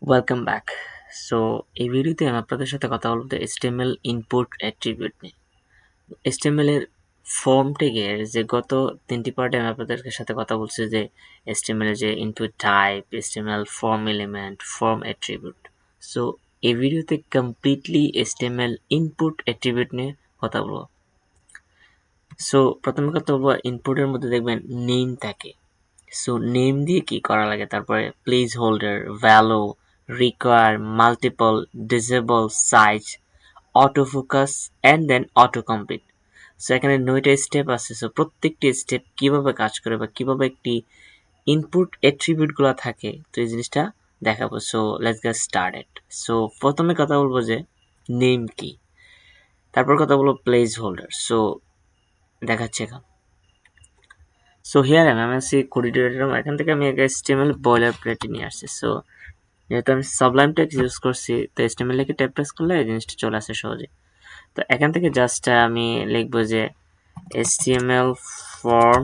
Welcome back. So এই ভিডিওতে আমি আপনাদের সাথে কথা বলবো HTML ইনপুট অ্যাট্রিবিউট নিয়ে। HTML এর ফর্ম ট্যাগের যে গত 3টি পার্টে আমি আপনাদের সাথে কথা বলছি যে HTML এর যে input type, HTML form element, form attribute. So এই ভিডিওতে কমপ্লিটলি HTML ইনপুট অ্যাট্রিবিউট নিয়ে কথা বলবো। সো প্রথমে কথা বলবো ইনপুটের মধ্যে দেখবেন নেম থাকে। সো নেম দিয়ে কি করা লাগে, তারপরে placeholder, value, require, multiple, disable, size, autofocus and then autocomplete. So এখানে 9টা স্টেপ আছে। সো প্রত্যেকটি স্টেপ কিভাবে কাজ করে বা কিভাবে একটি ইনপুট অ্যাট্রিবিউটগুলো থাকে, তো এই জিনিসটা দেখাবো। So let's get started. So প্রথমে কথা বলবো যে নেম কি, তারপর কথা বলবো প্লেস হোল্ডার। সো দেখাচ্ছে এখন। সো হিয়ার আমি আসছি কোডিটর, এখান থেকে আমি আগে HTML বয়লার প্লেটে নিয়ে আসছি। সো যেহেতু আমি সাবলাইম টেক্সট ইউজ করছি, তো HTML লিখে ট্যাব প্রেস করলে এই জিনিসটা চলে আসে সহজে। তো এখান থেকে জাস্ট আমি লিখবো যে HTML form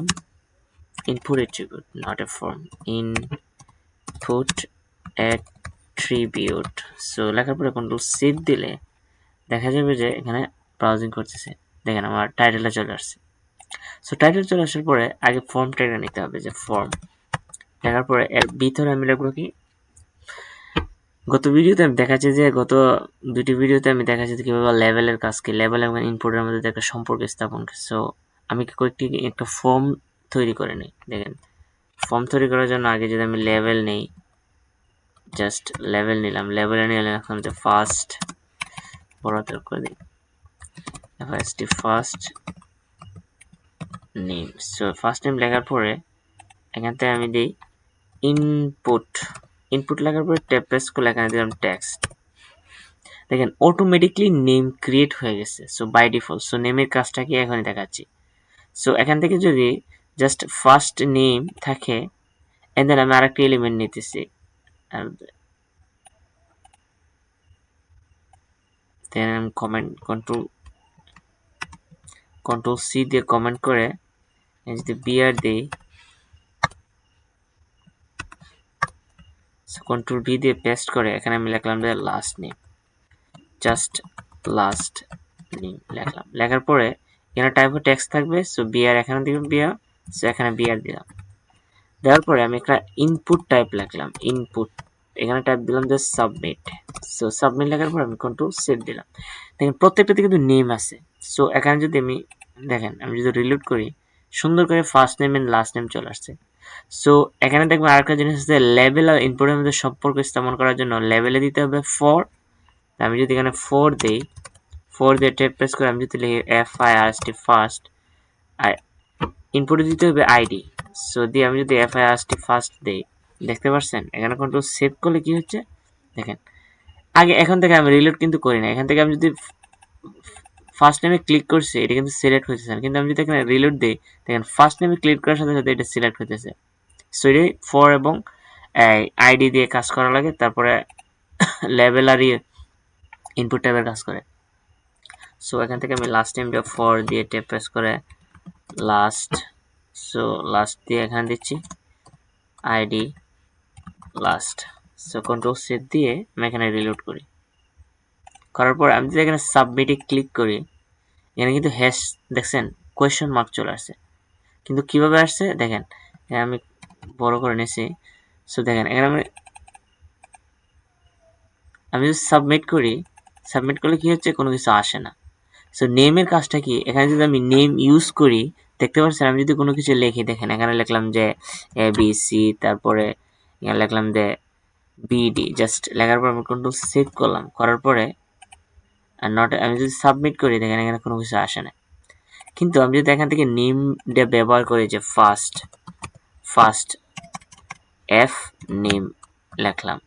input attribute, not a form, input attribute. So লেখার পরে কন্ট্রোল শিফট দিলে দেখা যাবে যে এখানে ব্রাউজিং করতেছে। দেখেন আমার টাইটেলটা চলে আসছে। সো টাইটেল চলে আসার পরে আগে ফর্ম ট্যাগটা নিতে হবে, যে ফর্ম দেখার পরে এর ভিতরে আমি লিখবো কি, গত ভিডিওতে আমি দেখাচ্ছি যে গত দুটি ভিডিওতে আমি দেখাচ্ছি যে কিভাবে লেভেলের কাজ কি, লেভেল এবং ইনপুটের মধ্যে একটা সম্পর্ক স্থাপন করে। সো আমি কয়েকটি একটা ফর্ম তৈরি করে নিই। দেখেন ফর্ম তৈরি করার জন্য আগে যদি আমি লেভেল নেই, জাস্ট লেভেল নিলাম, লেভেলে নিয়ে লিখলাম যে ফার্স্ট, বড় হাতের করে দিই first name. So first name লেখার পরে এখান থেকে আমি দিই ইনপুট। ইনপুট লেখার পরে ট্যাব প্রেস করলে এখানে দিলাম টেক্সট। দেখেন অটোমেটিকলি নেম ক্রিয়েট হয়ে গেছে। So by default. সো নেমের কাজটা কি এখনই দেখাচ্ছি। সো এখান থেকে যদি জাস্ট ফার্স্ট নেম থাকে, এন্ড দেন আমি আরেকটি এলিমেন্ট নিতেছি, দেন আমি কমেন্ট কন্ট্রোল সি দিয়ে কমেন্ট করে যদি বিআর দিই, কন্ট্রোল ভি দিয়ে পেস্ট করে এখানে আমি লিখলাম যে last name, just last name লিখলাম। লেখার পরে এখানে টাইপ অফ টেক্সট থাকবে। সো বিআর এখানে দিলাম বিআর, সো এখানে বিআর দিলাম। দেওয়ার পরে আমি একটা ইনপুট টাইপ লিখলাম, ইনপুট এখানে টাইপ দিলাম যে সাবমিট। সো সাবমিট লেখার পর আমি কন্ট্রোল সেভ দিলাম। দেখেন প্রত্যেকটাতে কিন্তু নেম আছে। সো এখানে যদি আমি দেখেন, আমি যদি রিলোড করি, সুন্দর করে first name and last name চলে আসছে। সো এখানে দেখবেন আরেকটা জিনিস আছে, লেভেল আর ইনপুটের মধ্যে সম্পর্ক স্থাপন করার জন্য লেভেলে দিতে হবে 4। আমি যদি এখানে 4 দেই, 4 দিয়ে ট্যাব প্রেস করে আমি যদি লিখি FIRST ফার্স্ট, আর ইনপুটে দিতে হবে আইডি। সো দিয়ে আমি যদি FIRST ফার্স্ট দেই, দেখতে পাচ্ছেন এখানে কন্ট্রোল সেভ করলে কি হচ্ছে দেখেন। আগে এখন থেকে আমি রিলোড কিন্তু করি না, এখান থেকে আমি যদি ফার্স্ট নেমে ক্লিক করছি এটা কিন্তু সিলেক্ট হইতেছে না, কিন্তু আমি যদি এখানে রিলোড দিই দেখেন ফার্স্ট নেমে ক্লিক করার সাথে সাথে এটা সিলেক্ট হইতেছে। সো এটাই 4 এবং আইডি দিয়ে কাজ করা লাগে, তারপরে লেভেল আর ইনপুট ট্যাবের কাজ করে। সো এখান থেকে আমি লাস্ট নেমটা 4 দিয়ে ট্যাব প্রেস করে লাস্ট, সো লাস্ট দিয়ে এখানে দিচ্ছি ID last. So control save দিয়ে আমি এখানে রিলোড করি। করার পর আমি যদি এখানে সাবমিটে ক্লিক করি, এখানে কিন্তু হ্যাশ দেখছেন কোয়েশ্চেন মার্ক চলে আসছে। কিন্তু কিভাবে আসছে দেখেন, আমি বড় করে নিয়েছি। সো দেখেন এখানে আমি যদি সাবমিট করি, সাবমিট করলে কি হচ্ছে, কোনো কিছু আসে না। সো নেমের কাজটা কি, এখানে যদি আমি নেম ইউজ করি, দেখতে পাচ্ছেন আমি যদি কোনো কিছু লিখি, দেখেন এখানে লিখলাম যে ABC, তারপরে এখানে লিখলাম যে BD, জাস্ট লেখার পর আমি কন্ট্রোল সেভ করলাম, করার পরে আর নট আমি যদি সাবমিট করি, দেখেন এখানে কোনো কিছু আসে না। কিন্তু আমি যদি এখান থেকে নেমটা ব্যবহার করি, যে ফার্স্ট F নেম লিখলাম,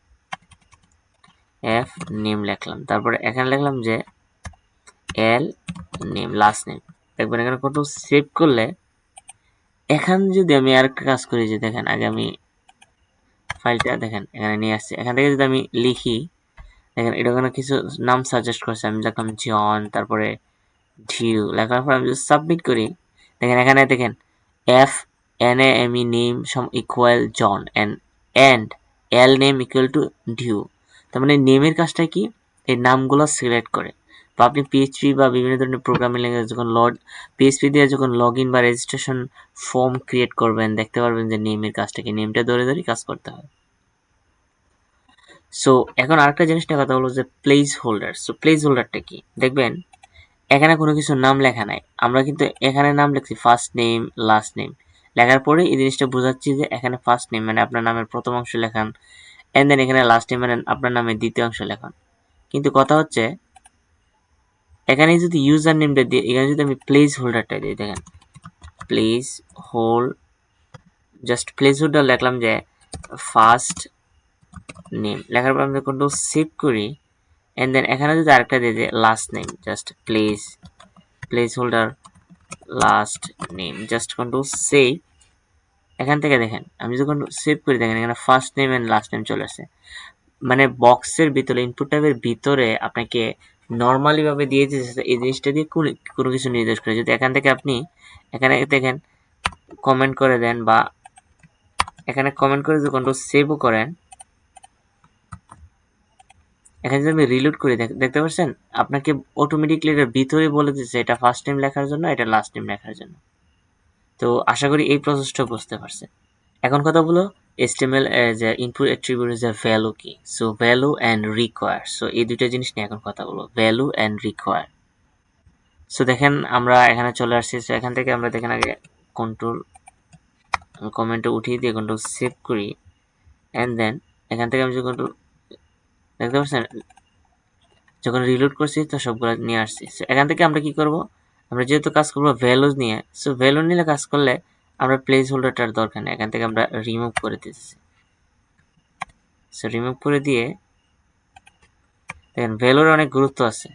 তারপরে এখানে লিখলাম যে L নেম, লাস্ট নেম, দেখবেন এখানে কন্ট্রোল সেভ করলে এখানে যদি আমি আরেকটা কাজ করি, যে দেখেন আগে আমি ফাইলটা দেখেন এখানে নিয়ে আসছি, এখান থেকে যদি আমি লিখি, দেখেন এটা ওখানে কিছু নাম সাজেস্ট করছে, আমি লিখলাম জন, তারপরে ডিউ লেখার পর আমি যদি সাবমিট করি, দেখেন এখানে দেখেন FNAME name some equal John and L name equal to Doe. তার মানে নেমের কাজটা কি, এই নামগুলো সিলেক্ট করে। বা আপনি পিএইচপি বা বিভিন্ন ধরনের প্রোগ্রামিং ল্যাঙ্গুয়েজ যখন পিএইচপি দিয়ে যখন লগ ইন বা রেজিস্ট্রেশন ফর্ম ক্রিয়েট করবেন, দেখতে পারবেন যে নেমের কাজটা কি, নেমটা ধরে ধরে কাজ করতে হয়। সো এখন আরেকটা জিনিস নিয়ে কথা বলবো যে প্লেস হোল্ডার। সো প্লেস হোল্ডারটা কি, দেখবেন এখানে কোনো কিছু নাম লেখা নাই, আমরা কিন্তু এখানে নাম লিখছি ফার্স্ট নেম লাস্ট নেম, লেখার পরে এই জিনিসটা বোঝাচ্ছি যে এখানে ফার্স্ট নেম মানে আপনার নামের প্রথম অংশ লেখান, এন্ড দেন এখানে লাস্ট নেম মানে আপনার নামের দ্বিতীয় অংশ লেখান। কিন্তু কথা হচ্ছে এখানে যদি ইউজার নেমটা দিই, এখানে যদি আমি প্লেস হোল্ডারটা দিই, দেখেন place hold, just placeholder লিখলাম যে ফার্স্ট নেম, লেখার পর আমি কন্ট্রোল সেভ করি, এন্ড দেন এখানে যদি আরেকটা দিয়ে দিই last name, just placeholder last name, just control save. এখান থেকে দেখেন আমি যখন সেভ করি, দেখেন এখানে first name and last name চলে আসে। মানে বক্সের ভিতরে, ইনপুট টাইপের ভিতরে আপনাকে নর্মালি ভাবে দিয়ে দিয়েছে, এই জিনিসটা দিয়ে কোনো কিছু নির্দেশ করে। যদি এখান থেকে আপনি এখানে দেখেন কমেন্ট করে দেন, বা এখানে কমেন্ট করে যদি কন্ট্রোল সেভও করেন, এখানে যদি আমি রিলোড করি, দেখতে পাচ্ছেন আপনাকে অটোমেটিকলি এটার ভিতরে বলে দিচ্ছে এটা ফার্স্ট নেম লেখার জন্য, এটা লাস্ট নেম লেখার জন্য। তো আশা করি এই প্রসেসটা বুঝতে পারছেন। এখন কথা বলো HTML যে ইনপুট অ্যাট্রিবিউট যে ভ্যালু কি। So value and require, so এই দুইটা জিনিস নিয়ে এখন কথা বলবো, ভ্যালু এন্ড রিকোয়ার। সো দেখেন আমরা এখানে চলে আসছি। সো এখান থেকে আমরা দেখেন আগে কন্ট্রোল কমেন্টে উঠিয়ে দিয়ে কন্ট্রোল সেভ করি, এন্ড দেন এখান থেকে আমি যখন দেখতে পাচ্ছেন যখন রিলোড করছি তো সবগুলো নিয়ে আসছি। সো এখান থেকে আমরা কি করব, আমরা যেহেতু কাজ করবো ভ্যালুজ নিয়ে, সো ভ্যালু নিয়ে কাজ করলে আমরা প্লেস হোল্ডারটার দরকার নেই, এখান থেকে আমরা রিমুভ করে দিচ্ছি। সো রিমুভ করে দিয়ে দেখেন ভ্যালুর অনেক গুরুত্ব আছে।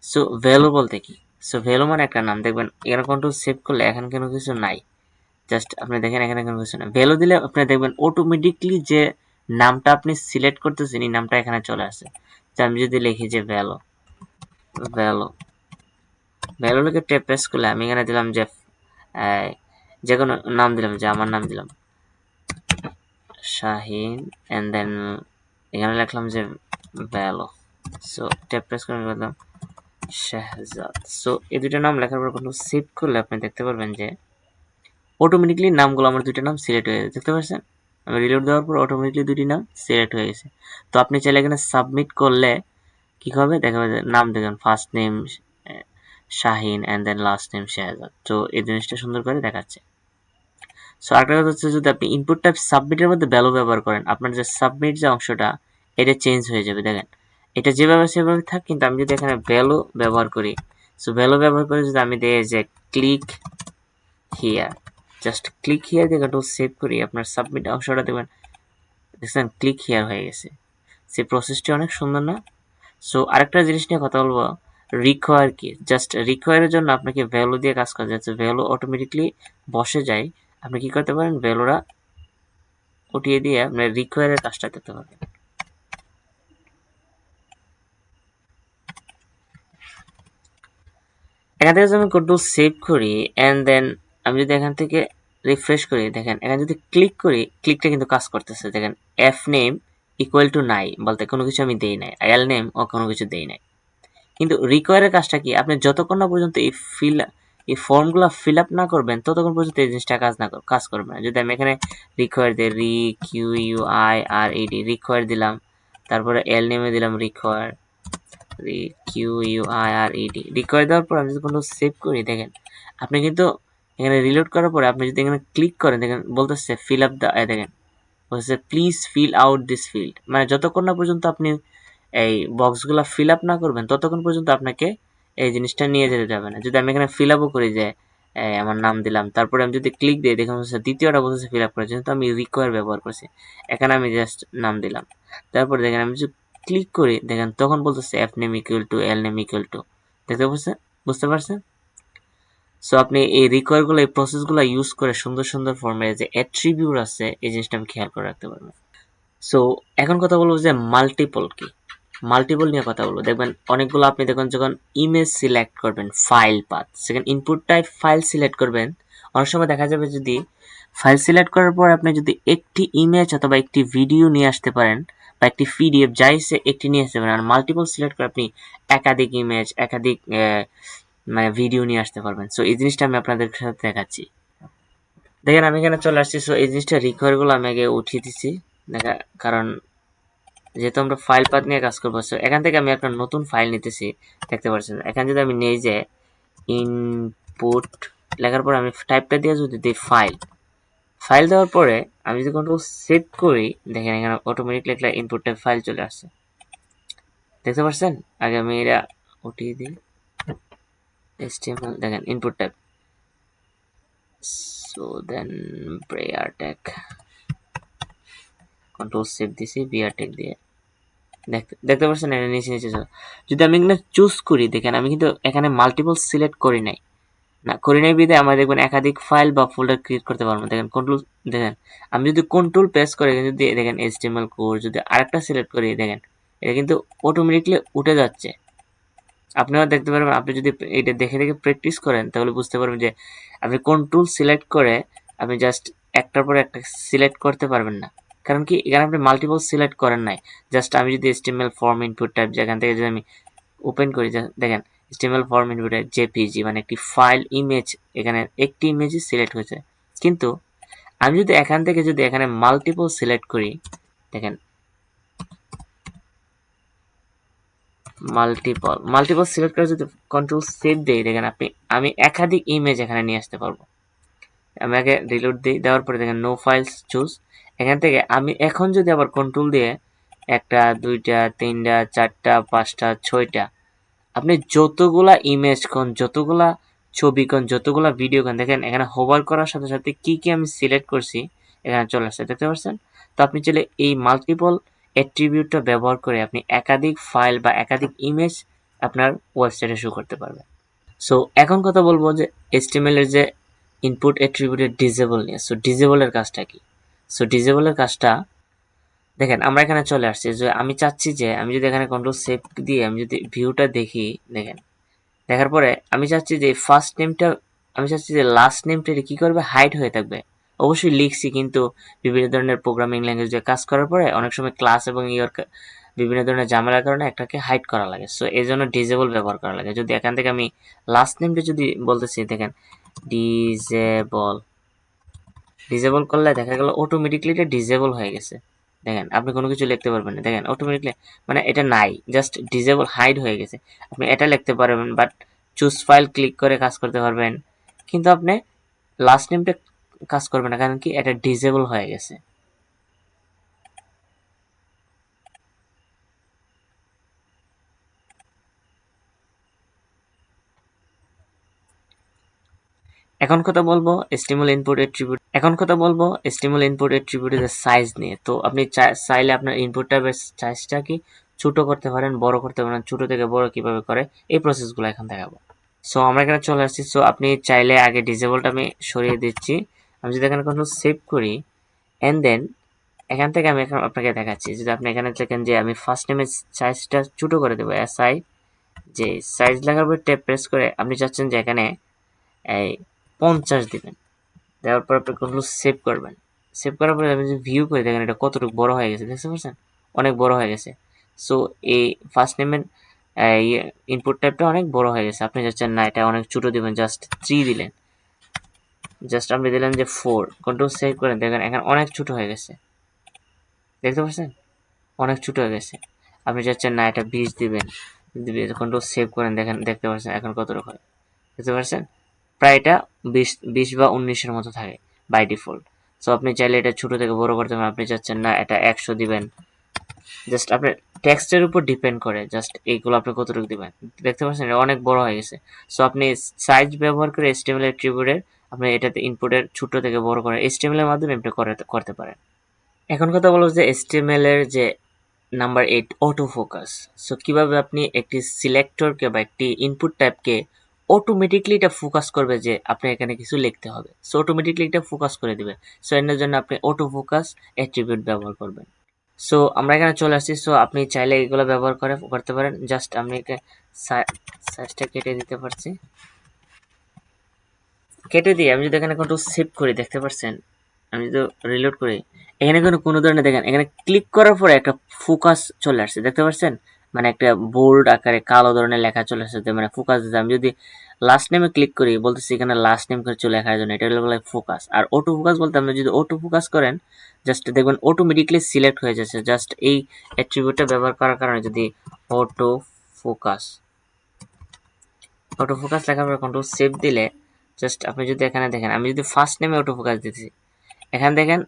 সো ভ্যালু বলতে কি, সো ভ্যালু মানে একটা নাম, দেখবেন এখানে কন্ট্রোল সেভ করলে এখানে কোনো কিছু নাই, জাস্ট আপনি দেখেন এখানে কোনো কিছু নাই। ভ্যালু দিলে আপনি দেখবেন অটোমেটিকলি যে নামটা আপনি সিলেক্ট করতেছেন এই নামটা এখানে চলে আসে। আমি যদি লিখি যে ভ্যালু ভ্যালু ভ্যালু লিখে ট্যাপ প্রেস করলে আমি এখানে দিলাম যে যে কোনো নাম দিলাম, যে আমার নাম দিলাম শাহিন, এন্ড দেন এখানে লিখলাম যে ভ্যালু। সো ট্যাপ প্রেস করে বললাম শাহজাদ। সো এই দুইটা নাম লেখার পর কোনো সেভ করলে আপনি দেখতে পারবেন যে অটোমেটিকলি নামগুলো আমার দুইটা নাম সিলেক্ট হয়ে গেছে, দেখতে পাচ্ছেন আমি রিলোড দেওয়ার পর অটোমেটিকলি দুটি নাম সিলেক্ট হয়ে গেছে। তো আপনি চাইলে এখানে সাবমিট করলে কি হবে, দেখা যাবে নাম দেখেন first name Shahin and then last name Shahzad. তো এই জিনিসটা সুন্দর করে দেখাচ্ছে। সো আরেকটা কথা হচ্ছে যদি আপনি ইনপুট টাইপ সাবমিটের মধ্যে ভ্যালু ব্যবহার করেন, আপনার যে সাবমিট যে অংশটা এটা চেঞ্জ হয়ে যাবে। দেখেন এটা যেভাবে সেভাবে থাক, কিন্তু আমি যদি এখানে ভ্যালু ব্যবহার করি, সো ভ্যালু ব্যবহার করে যদি আমি দিই যে click here, just click here দিয়ে কন্ট্রোল সেভ করি, আপনার সাবমিট অংশটা দেখবেন দেখছেন ক্লিক হিয়ার হয়ে গেছে। সেই প্রসেসটি অনেক সুন্দর না? সো আরেকটা জিনিস নিয়ে কথা বলবো, রিকোয়ার কি। জাস্ট রিকোয়ারের জন্য আপনাকে ভ্যালু দিয়ে কাজ করা যাচ্ছে, ভ্যালু অটোমেটিকলি বসে যায়, আপনি কি করতে পারেন ভ্যালুরা উঠিয়ে দিয়ে আপনার রিকোয়ারের কাজটা করতে পারবেন। এখান থেকে যদি আমি কন্ট্রোল সেভ করি, এন্ড দেন আমি যদি এখান থেকে রিফ্রেশ করি, দেখেন এখানে যদি ক্লিক করি, ক্লিকটা কিন্তু কাজ করতেছে। দেখেন এফ নেম ইকুয়াল টু নাই বলতে কোনো কিছু আমি দেই নাই, এল নেম ও কোনো কিছু দেই নাই। কিন্তু রিকোয়ারের কাজটা কি, আপনি যতক্ষণ না পর্যন্ত এই ফর্মগুলো ফিল আপ না করবেন ততক্ষণ পর্যন্ত এই জিনিসটা কাজ করবে না। যদি আমি এখানে রিকোয়ার দিই, REQUIRED রিকোয়ার দিলাম, তারপরে এল নেমে দিলাম REQUIRED রিকোয়ার দেওয়ার পর আমি যদি কোনো সেভ করি, দেখেন আপনি কিন্তু এখানে রিলোড করার পরে আপনি যদি এখানে ক্লিক করেন, দেখেন বলতেছে ফিল আপ দ্য, দেখেন বলতেছে please fill out this field, মানে যতক্ষণ না পর্যন্ত আপনি এই বক্সগুলো ফিল আপ না করবেন ততক্ষণ পর্যন্ত আপনাকে এই জিনিসটা নিয়ে যেতে যাবে না। যদি আমি এখানে ফিল আপও করি যে আমার নাম দিলাম, তারপরে আমি যদি ক্লিক দিই, দেখুন দ্বিতীয়টা বলতেছে ফিল আপ করে, যেহেতু আমি রিকোয়ার ব্যবহার করছি, এখানে আমি জাস্ট নাম দিলাম, তারপরে দেখেন আমি যদি ক্লিক করি, দেখেন তখন বলতেছে এফ নেম ইকুয়াল টু এল নেম ইকুয়াল টু, দেখতে পাচ্ছেন, বুঝতে পারছেন? সো আপনি এই রিকোয়ারগুলো, এই প্রসেসগুলো ইউজ করে সুন্দর সুন্দর ফর্মে যে অ্যাট্রিবিউট আছে এই জিনিসটা আমি খেয়াল করে রাখতে পারবেন। সো এখন কথা বলবো যে মাল্টিপল কি, মাল্টিপল নিয়ে কথা বলবো। দেখবেন অনেকগুলো আপনি দেখুন যখন ইমেজ সিলেক্ট করবেন, ফাইল পাথ, সেখানে ইনপুট টাইপ ফাইল সিলেক্ট করবেন, অনেক সময় দেখা যাবে যদি ফাইল সিলেক্ট করার পর আপনি যদি একটি ইমেজ অথবা একটি ভিডিও নিয়ে আসতে পারেন, বা একটি পিডিএফ যাই সে একটি নিয়ে আসতে পারেন। আর মাল্টিপল সিলেক্ট করে আপনি একাধিক ইমেজ, একাধিক মানে ভিডিও নিয়ে আসতে পারবেন। সো এই জিনিসটা আমি আপনাদের সাথে দেখাচ্ছি। দেখেন আমি এখানে চলে আসছি। সো এই জিনিসটা রিকোয়ার গুলো আমি আগে উঠিয়ে দিচ্ছি, কারণ যেহেতু আমরা ফাইল পাথ নিয়ে কাজ করবো। সো এখান থেকে আমি একটা নতুন ফাইল নিতেছি, দেখতে পাচ্ছেন। এখানে যদি আমি নেই যে ইনপুট লেখার পর আমি টাইপটা দিয়ে যদি দিই ফাইল দেওয়ার পরে আমি যদি কন্ট্রোল সেভ করি, দেখেন এখানে অটোমেটিকলি একটা ইনপুট টাইপ ফাইল চলে আসছে, দেখতে পাচ্ছেন। আগে আমি এটা উঠিয়ে দিই, HTML দেখেন ইনপুট টাইপ। সো দেন ব্রেয়ার ট্যাগ, কন্ট্রোল সেভ দিছি বিআর ট্যাগ দিয়ে, দেখতে পাচ্ছেন এটা নিচে নিচে। যদি আমি এখানে চুজ করি, দেখেন আমি কিন্তু এখানে মাল্টিপল সিলেক্ট করি নাই, বিধে আমরা দেখবেন একাধিক ফাইল বা ফোল্ডার ক্রিয়েট করতে পারবো। দেখেন কন্ট্রোল, দেখেন আমি যদি কন্ট্রোল প্রেস করে যদি দেখেন HTML কোড যদি আরেকটা সিলেক্ট করি, দেখেন এটা কিন্তু অটোমেটিকলি উঠে যাচ্ছে। আপনিও দেখতে পারবেন। আপনি যদি এটা দেখে দেখে প্র্যাকটিস করেন তাহলে বুঝতে পারবেন যে আপনি কন্ট্রোল সিলেক্ট করে আপনি জাস্ট একটার পর একটা সিলেক্ট করতে পারবেন না। কারণ কি, এখানে আপনি মাল্টিপল সিলেক্ট করেন নাই। জাস্ট আমি যদি HTML ফর্ম ইনপুট টাইপ যেখান থেকে যদি আমি ওপেন করি, দেখেন HTML ফর্ম ইনপুট জেপিজি মানে একটি ফাইল ইমেজ, এখানে একটি ইমেজই সিলেক্ট হয়েছে। কিন্তু আমি যদি এখান থেকে যদি এখানে মাল্টিপল সিলেক্ট করি, দেখেন মাল্টিপল সিলেক্ট করে যদি কন্ট্রোল সেভ দেই, দেখেন আমি একাধিক ইমেজ এখানে নিয়ে আসতে পারবো। আমি আগে রিলোড দিই, দেওয়ার পরে দেখেন নো ফাইলস চুজ। এখান থেকে আমি এখন যদি আবার কন্ট্রোল দিয়ে একটা, দুইটা, তিনটা, চারটা, পাঁচটা, ছয়টা, আপনি যতগুলা ইমেজ কোন, যতগুলা ছবি কোন, যতগুলা ভিডিও কোন, দেখেন এখানে হোভার করার সাথে সাথে কি কি আমি সিলেক্ট করছি এখানে চলে আসছে, দেখতে পাচ্ছেন। তো আপনি চাইলে এই মাল্টিপল অ্যাট্রিবিউটটা ব্যবহার করে আপনি একাধিক ফাইল বা একাধিক ইমেজ আপনার ওয়েবসাইটে শো করতে পারবেন। সো এখন কথা বলবো যে HTML এর যে ইনপুট অ্যাট্রিবিউটের ডিসেবল নিয়ে। সো ডিসেবলের কাজটা কি? সো ডিসেবলের কাজটা দেখেন আমরা এখানে চলে আসছি যে আমি চাচ্ছি যে আমি যদি এখানে কন্ট্রোল সেভ দিয়ে আমি যদি ভিউটা দেখি, দেখেন দেখার পরে আমি চাচ্ছি যে ফার্স্ট নেমটা, আমি চাচ্ছি যে লাস্ট নেমটা কি করবে, হাইড হয়ে থাকবে। অবশ্যই লিখছি, কিন্তু বিভিন্ন ধরনের প্রোগ্রামিং ল্যাঙ্গুয়েজে কাজ করার পরে অনেক সময় ক্লাস এবং বিভিন্ন ধরনের ঝামেলার কারণে একটাকে হাইড করা লাগে। সো এই জন্য ডিজেবল ব্যবহার করা লাগে। যদি এখান থেকে আমি লাস্ট নেমটা যদি বলতেছি, দেখেন ডিজেবল, ডিজেবল করলে দেখা গেল অটোমেটিকলি এটা ডিজেবল হয়ে গেছে। দেখেন আপনি কোনো কিছু লিখতে পারবেন না, দেখেন অটোমেটিকলি মানে এটা নাই, জাস্ট ডিজেবল হাইড হয়ে গেছে। আপনি এটা লিখতে পারবেন, বাট চুজ ফাইল ক্লিক করে কাজ করতে পারবেন, কিন্তু আপনি লাস্ট নেমটা কাজ করবে না, কারণ কি এটা ডিজেবল হয়ে গেছে। এখন কথা বলবো HTML ইনপুট অ্যাট্রিবিউটের সাইজ নিয়ে। তো আপনি চাইলে আপনার ইনপুট টাইপের সাইজটা কি ছোট করতে পারেন, বড় করতে পারেন। ছোট থেকে বড় কিভাবে করে এই প্রসেসগুলো এখন দেখাবো। সো আমরা এখানে চলে আসছি। সো আপনি চাইলে আগে ডিসেবলটা আমি সরিয়ে দিচ্ছি। আমি যদি এখানে কন্ট্রোল সেভ করি এন্ড দেন এখান থেকে আমি এখন আপনাকে দেখাচ্ছি। যদি আপনি এখানে দেখেন যে আমি ফার্স্ট নেমের সাইজটা ছোট করে দেবো, SI যে সাইজ লেখার পর ট্যাব প্রেস করে আপনি চাচ্ছেন যে এখানে এই 50 দিবেন। দেওয়ার পর আপনি কন্ট্রোল সেভ করবেন। সেভ করার পরে আপনি যদি ভিউ করে দেখেন এটা কতটুকু বড় হয়ে গেছে, দেখতে পাচ্ছেন অনেক বড় হয়ে গেছে। সো এই ফার্স্ট নেমের ইনপুট টাইপটা অনেক বড় হয়ে গেছে। আপনি চাচ্ছেন না এটা অনেক ছোট দিবেন, জাস্ট 3 দিলেন, জাস্ট আপনি দিলেন যে 4, কন্ট্রোল সেভ করেন, দেখেন এখানে অনেক ছোট হয়ে গেছে, দেখতে পাচ্ছেন অনেক ছোট হয়ে গেছে। আপনি চাচ্ছেন না এটা 20 দিবেন, কন্ট্রোল সেভ করেন, দেখেন দেখতে পাচ্ছেন এখন কতটুকু হয়, দেখতে পাচ্ছেন প্রায় এটা 20 বা 19-এর মতো থাকে বাই ডিফল্ট। সো আপনি চাইলে এটা ছোট থেকে বড় করতে পারেন। আপনি চাচ্ছেন না এটা 100 দিবেন, জাস্ট আপনার টেক্সটের উপর ডিপেন্ড করে জাস্ট এইগুলো আপনি কতটুকু দিবেন, দেখতে পাচ্ছেন এটা অনেক বড় হয়ে গেছে। সো আপনি সাইজ ব্যবহার করে HTML অ্যাট্রিবিউটের আপনি এটাতে ইনপুটের ছোট থেকে বড় করে HTML এর মাধ্যমে আপনি করতে পারেন। এখন কথা বলবো যে HTML এর যে নাম্বার 8 অটো ফোকাস। সো কিভাবে আপনি একটি সিলেক্টরকে বা একটি ইনপুট টাইপকে অটোমেটিকলি এটা ফোকাস করবে যে আপনি এখানে কিছু লিখতে হবে। সো অটোমেটিকলি এটা ফোকাস করে দিবে। সো এর জন্য আপনি অটো ফোকাস অ্যাট্রিবিউট ব্যবহার করবেন। সো আমরা এখানে চলে আসছি। সো আপনি চাইলে এগুলো ব্যবহার করতে পারেন। জাস্ট আমি সাইজটা কেটে দিতে পারছি, কেটে দিয়ে আমি যদি এখানে কন্ট্রোল সেভ করি, দেখতে পাচ্ছেন আমি যদি রিলোড করি এখানে কোনো ধরনের দেখেন এখানে ক্লিক করার পরে একটা ফোকাস চলে আসছে, দেখতে পাচ্ছেন? মানে একটা বোল্ড আকারে কালো ধরনের লেখা চলে আসছে, মানে ফোকাস দিতে আমি যদি লাস্ট নেমে ক্লিক করি, বলতেছি এখানে লাস্ট নেম করে চলে লেখার জন্য, এটা হলো বলে ফোকাস। আর অটো ফোকাস বলতে আপনি যদি অটো ফোকাস করেন, জাস্ট দেখবেন অটোমেটিকলি সিলেক্ট হয়ে যাচ্ছে। জাস্ট এই অ্যাট্রিবিউটটা ব্যবহার করার কারণে যদি অটো ফোকাস অটো ফোকাস লেখার পর কন্ট্রোল সেভ দিলে, জাস্ট আপনি যদি এখানে দেখেন, আমি যদি ফার্স্ট নেমে অটো ফোকাস দিতেছি, এখানে দেখেন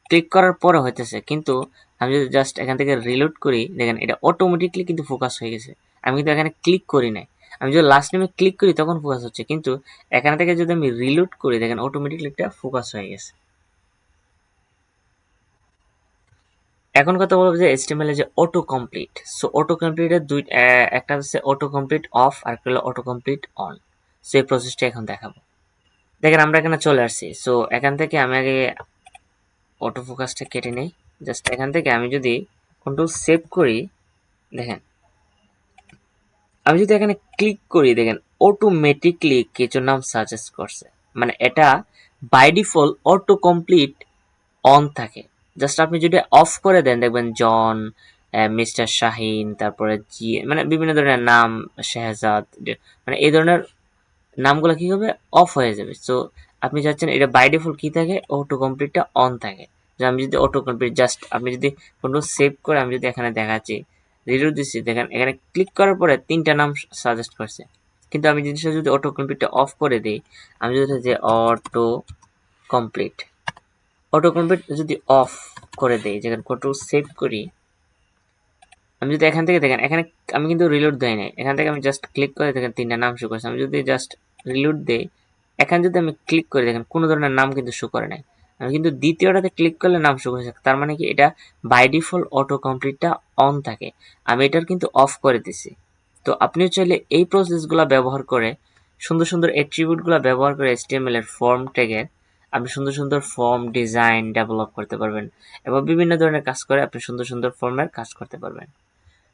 ক্লিক করার পরে হইতেছে, কিন্তু আমি যদি জাস্ট এখান থেকে রিলোড করি, দেখেন এটা অটোমেটিকলি কিন্তু ফোকাস হয়ে গেছে। আমি কিন্তু এখানে ক্লিক করি নাই, আমি যদি লাস্ট নেমে ক্লিক করি তখন ফোকাস হচ্ছে, কিন্তু এখান থেকে যদি আমি রিলোড করি, দেখেন অটোমেটিকলি এটা ফোকাস হয়ে গেছে। এখন কথা বলবো যে HTML এর যে অটো কমপ্লিট। সো অটো কমপ্লিটের একটা হচ্ছে অটো কমপ্লিট অফ আর একটা হলো অটো কমপ্লিট অন। সো এই প্রসেসটা এখন দেখাবো। দেখেন আমরা এখানে চলে আসছি। সো এখান থেকে আমি আগে অটো ফোকাসটা কেটে নেই। জাস্ট এখান থেকে আমি যদি কন্ট্রোল সেভ করি, দেখেন আমি যদি এখানে ক্লিক করি, দেখেন অটোমেটিকলি কিছু নাম সাজেস্ট করছে। মানে এটা by default autocomplete on থাকে। জাস্ট আপনি যদি অফ করে দেন, দেখবেন জন, মিস্টার শাহিন, তারপরে জি, মানে বিভিন্ন ধরনের নাম, শেহজাদ, মানে এই ধরনের নামগুলো কি হবে, অফ হয়ে যাবে। সো আপনি চাচ্ছেন এটা বাই ডিফল্ট কি থাকে, অটো কমপ্লিটটা অন থাকে। যে আমি যদি অটো কমপ্লিট, জাস্ট আপনি যদি কোনো সেভ করে আমি যদি এখানে দেখাচ্ছি, রিভিউ দিচ্ছি, দেখেন এখানে ক্লিক করার পরে 3টা নাম সাজেস্ট করছে। কিন্তু আমি জিনিসটা যদি অটো কমপ্লিটটা অফ করে দিই, আমি যদি যে অটো কমপ্লিট যদি অফ করে দেই, যেখানে কন্ট্রোল সেভ করি, আমি যদি এখান থেকে দেখেন, এখানে আমি কিন্তু রিলোড দেই নাই, এখান থেকে আমি জাস্ট ক্লিক করে দেখেন 3টা নাম শো করছে। আমি যদি জাস্ট রিলোড দেই, এখানে যদি আমি ক্লিক করে দেখেন কোনো ধরনের নাম কিন্তু শো করে নাই। আমি কিন্তু দ্বিতীয়টাতে ক্লিক করলে নাম শো করেছে, তার মানে কি এটা বাই ডিফল্ট অটো কমপ্লিটটা অন থাকে। আমি এটার কিন্তু অফ করে দিছি। তো আপনিও চাইলে এই প্রসেসগুলো ব্যবহার করে সুন্দর সুন্দর অ্যাট্রিবিউটগুলো ব্যবহার করে HTML এর ফর্ম ট্যাগের আপনি সুন্দর সুন্দর ফর্ম ডিজাইন ডেভেলপ করতে পারবেন, এবং বিভিন্ন ধরনের কাজ করে আপনি সুন্দর সুন্দর ফর্মের কাজ করতে পারবেন।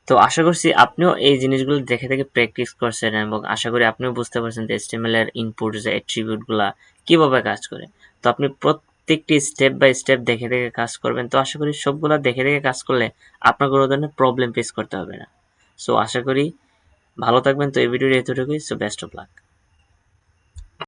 তো আশা করছি আপনিও এই জিনিসগুলো দেখে দেখে প্র্যাকটিস করছেন, এবং আশা করি আপনিও বুঝতে পারছেন যে HTML এর ইনপুট যে অ্যাট্রিবিউট গুলা কিভাবে কাজ করে। তো আপনি প্রত্যেকটি স্টেপ বাই স্টেপ দেখে দেখে কাজ করবেন। তো আশা করি সবগুলা দেখে দেখে কাজ করলে আপনার কোনো ধরনের প্রবলেম ফেস করতে হবে না। সো আশা করি ভালো থাকবেন। তো এই ভিডিওটি এতটুকুই। So best of luck.